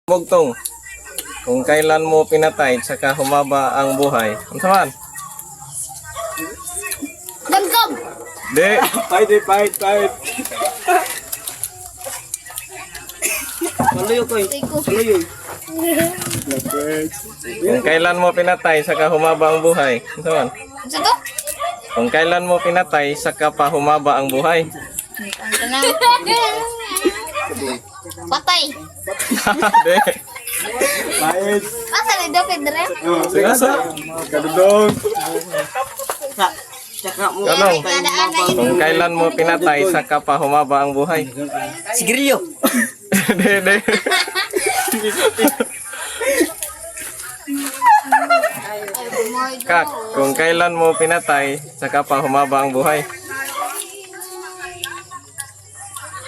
Bugtong, kung kailan mo pinatay saka humaba ang buhay. Ano saman? Damdam! Di. Fight. Maluyo ko eh. Tiko. Maluyo. Kung kailan mo pinatay saka humaba ang buhay. Ano saman? Sa to? Kung kailan mo pinatay saka pa humaba ang buhay. Ang tanang. Patay. Di. Fight. Asa ni David Dre? Sigasa. Kadudong. Tsaka mo. Tanong, kung kailan mo pinatay saka pa humaba ang buhay. Sigarilyo. Di. Kak, kung kailan mo pinatay saka pa humaba ang buhay.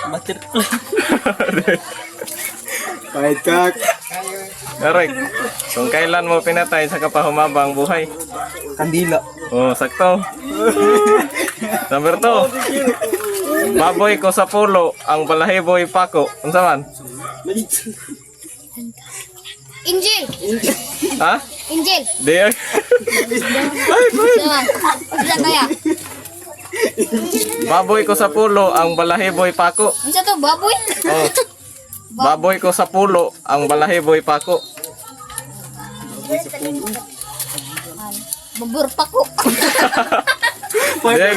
Butterfly. Fight kak. Correct. Kung kailan mo pinatay saka pa humaba ang buhay. Kandila. Oh, sakto. Number 2. Baboy ko sa pulo, ang balahiboy pako. Unsa man? Injil! Ha? Injil! Di. Sama. Isa kaya? Baboy ko sa pulo, ang balahiboy pako. Isa to, baboy? Oh. Baboy ko sa pulo, ang balahiboy pako. Babur pa ko. Di.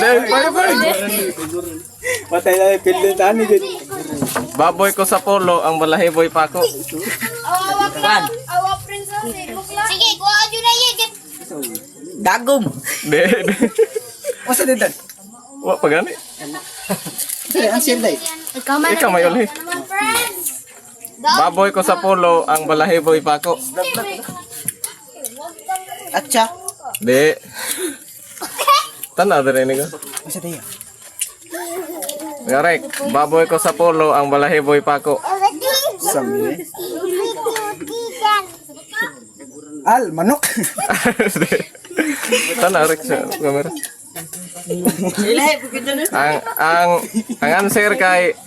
Patay na yung pinlintahan ni Jun. Baboy ko sa pulo, ang balahiboy pako. Sige, kuha ka dyan na yun. Dagom. Di. Masa din dan? Wa pa gani. Ang siyempre. Ikaw may uli. Baboy ko sa pulo, ang balahiboy pako. Atcha. Di. Tanaw din ko. Masa din yan? Correct. Baboy ko sa pulo, ang balahiboy pako. Sami. Al, manok. Tanaw rin sa camera. Ang answer kay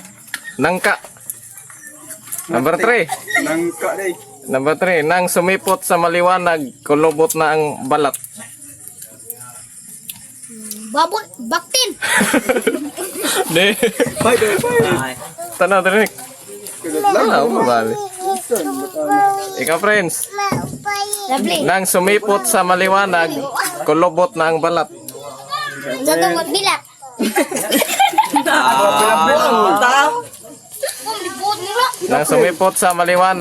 nangka. Number 3. Nangka day. Number 3, nang sumipot sa maliwanag, kulubot na ang balat. Baboy, baktin. Di. Fight. Tanaw din. Tanaw mo bali. Ikaw friends, Lovely. nang sumipot sa maliwanag, kulubot na ang balat. Isa to, magbilat. Tao. Kung libot mo lang. Nang sumipot sa maliwanag,